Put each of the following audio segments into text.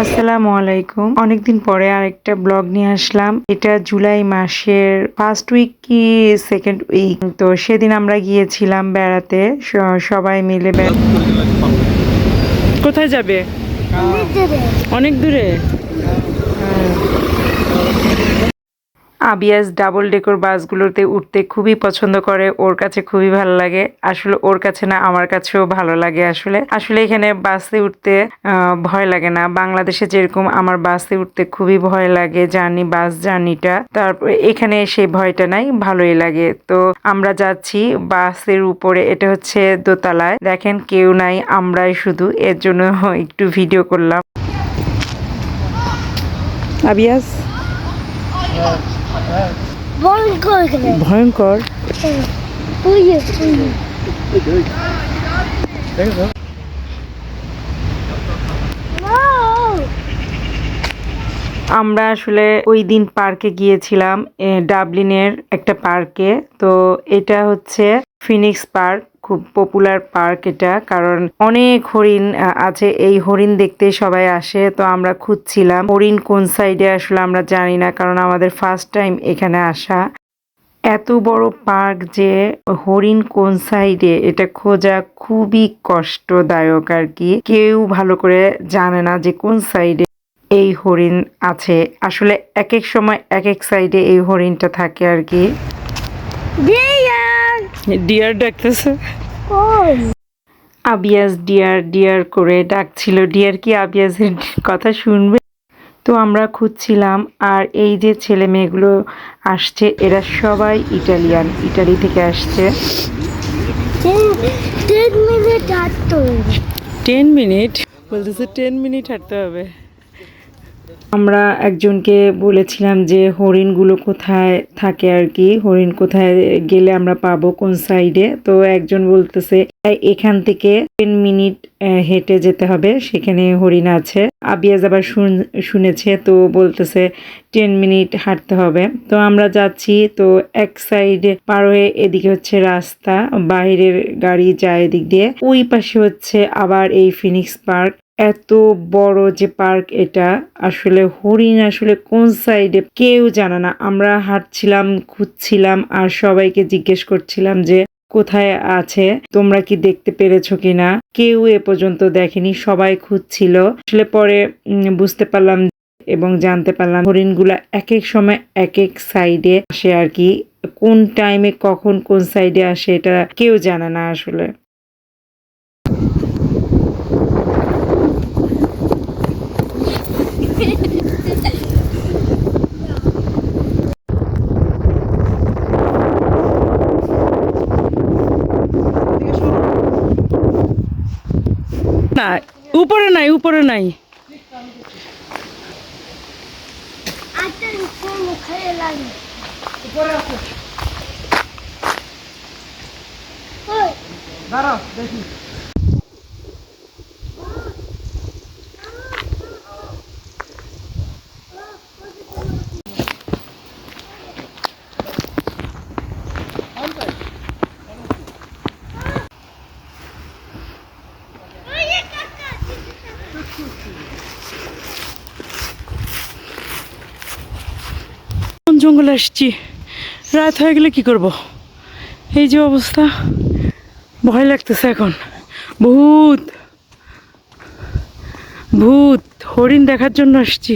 আসসালামু আলাইকুম। অনেকদিন পরে আরেকটা ব্লগ নিয়ে আসলাম। এটা জুলাই মাসের ফার্স্ট উইক কি সেকেন্ড উইক। তো সেদিন আমরা গিয়েছিলাম বেড়াতে সবাই মিলে। কোথায় যাবে? অনেক দূরে। আবিয়াস ডাবল ডেকর বাসগুলোতে উঠতে খুবই পছন্দ করে, ওর কাছে খুবই ভালো লাগে। আসলে ওর কাছে না, আমার কাছেও ভালো লাগে। আসলে আসলে এখানে বাসে উঠতে ভয় লাগে না। বাংলাদেশে যেরকম আমার বাসে উঠতে খুবই ভয় লাগে, বাস জার্নিটা, তারপর এখানে সেই ভয়টা নাই, ভালোই লাগে। তো আমরা যাচ্ছি বাসের উপরে, এটা হচ্ছে দোতলায়। দেখেন কেউ নাই, আমরাই শুধু, এর জন্য একটু ভিডিও করলাম। আবিয়াস ভয়ঙ্কর। আমরা আসলে ওই দিন পার্কে গিয়েছিলাম, ডাবলিনের একটা পার্কে। তো এটা হচ্ছে ফিনিক্স পার্ক, খুব পপুলার পার্ক এটা, কারণ অনেক হরিণ আছে। এই হরিণ দেখতে সবাই আসে। তো আমরা খুঁজছিলাম হরিণ কোন সাইডে, আসলে আমরা জানি না, কারণ আমাদের ফার্স্ট টাইম এখানে আসা। এত বড় পার্ক যে হরিণ কোন সাইডে এটা খোঁজা খুবই কষ্টদায়ক আর কি। কেউ ভালো করে জানে না যে কোন সাইডে এই হরিণ আছে। আসলে এক এক সময় এক এক সাইডে এই হরিণটা থাকে আর কি। ডিয়ার ডাকতেছে, আবিয়াস ডিয়ার ডিয়ার করে ডাকছিল। ডিয়ার কি আবিয়াসের কথা শুনবে? তো আমরা খুঁজছিলাম, আর এই যে ছেলে মেয়েগুলো আসছে, এরা সবাই ইটালিয়ান, ইটালি থেকে আসছে। 10 মিনিট হাঁটতে হবে। 10 মিনিট বলতেছে, 10 মিনিট হাঁটতে হবে। আমরা একজনকে বলেছিলাম যে হরিণগুলো কোথায় থাকে আর কি, হরিণ কোথায় গেলে আমরা পাবো, কোন সাইডে। তো একজন বলতেছে এখান থেকে 10 মিনিট হেঁটে যেতে হবে, সেখানে হরিণ আছে। আবিয়াজ আবার শুনেছে, তো বলতেছে 10 মিনিট হাঁটতে হবে। তো আমরা যাচ্ছি, তো এক সাইডে পার হয়ে এদিকে হচ্ছে রাস্তা, বাইরের গাড়ি যায় এদিক দিয়ে। ওই পাশে হচ্ছে আবার এই ফিনিক্স পার্ক। এত বড় যে পার্ক এটা, আসলে হরিণ আসলে কোন সাইডে কেউ জানে না। আমরা হাঁটছিলাম, খুঁজছিলাম, আর সবাইকে জিজ্ঞেস করছিলাম যে কোথায় আছে, তোমরা কি দেখতে পেরেছো কিনা। কেউ এ পর্যন্ত দেখেনি, সবাই খুঁজছিল। আসলে পরে বুঝতে পারলাম এবং জানতে পারলাম হরিণগুলা এক এক সময় এক এক সাইডে আসে আর কি। কোন টাইমে কখন কোন সাইডে আসে এটা কেউ জানে না আসলে। না, উপরে নাই, উপরে নাই। দাঁড়াও দেখি। জঙ্গলে আসছি, রাত হয়ে গেলে কি করব? এই যে অবস্থা, ভয় লাগতেছে এখন। ভূত ভূত হরিণ দেখার জন্য আসছি।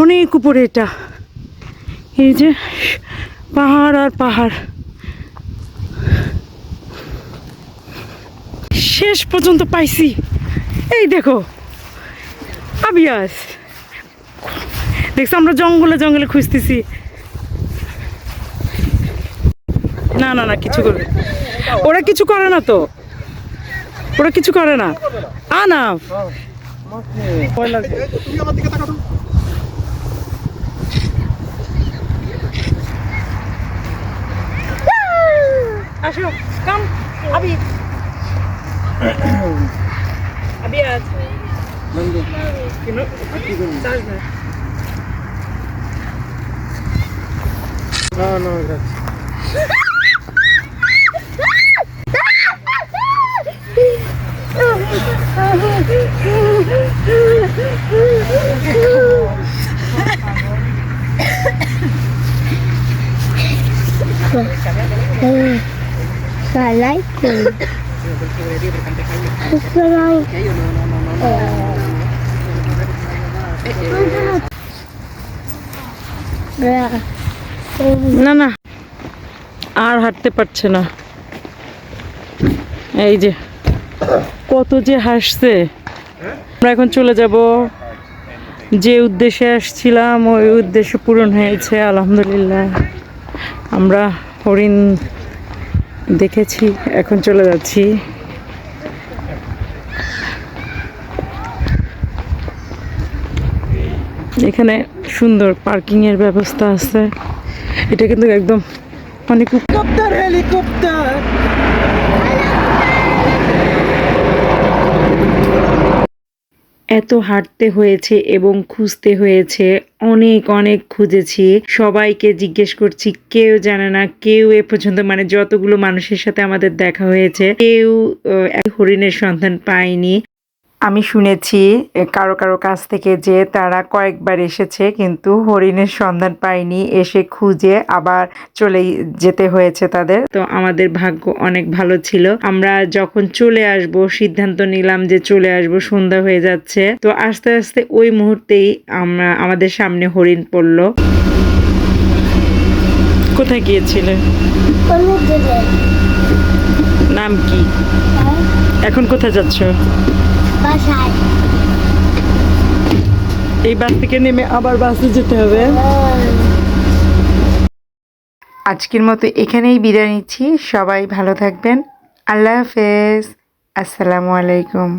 অনেক উপরে এটা, এই যে পাহাড় আর পাহাড়, শেষ পর্যন্ত পাইছি। এই দেখো আবিয়াস, দেখছো আমরা জঙ্গলে জঙ্গলে খুঁজতেছি। না না না, কিছু করবে ওরা, কিছু করে না তো, ওরা কিছু করে না। না আসো, কাম আবি আবিয়াস No, no, gracias. কালাই না না আর হাঁটতে পারছে না। এই যে কত যে হাসছে। আমরা এখন চলে যাব, যে উদ্দেশ্যে আসছিলাম ওই উদ্দেশ্য পূরণ হয়েছে আলহামদুলিল্লাহ। আমরা হরিণ দেখেছি, এখন চলে যাচ্ছি। এখানে সুন্দর পার্কিং এর ব্যবস্থা আছে। এটা কিন্তু একদম অনেক হেলিকপ্টার। এত হাঁটতে হয়েছে এবং খুঁজতে হয়েছে, অনেক অনেক খুঁজেছি, সবাইকে জিজ্ঞেস করছি, কেউ জানে না, কেউ এ পর্যন্ত মানে যতগুলো মানুষের সাথে আমাদের দেখা হয়েছে কেউ এক হরিণের সন্ধান পায়নি। আমি শুনেছি কারো কারো কাছ থেকে যে তারা কয়েকবার এসেছে কিন্তু হরিণের সন্ধান পায়নি, এসে খুঁজে আবার চলে যেতে হয়েছে তাদের। তো আমাদের ভাগ্য অনেক ভালো ছিল। আমরা যখন চলে আসব সিদ্ধান্ত নিলাম যে চলে আসব, সন্ধ্যা হয়ে যাচ্ছে, তো আস্তে আস্তে ওই মুহূর্তেই আমাদের সামনে হরিণ পড়লো। কোথায় গিয়েছিলে? নাম কি? এখন কোথায় যাচ্ছ? বাসায়। এই বাস থেকে নেমে আবার বাসে যেতে হবে। আজকের মতো এখানেই বিদায় নিচ্ছি। সবাই ভালো থাকবেন। আল্লাহ হাফেজ। আসসালামু আলাইকুম।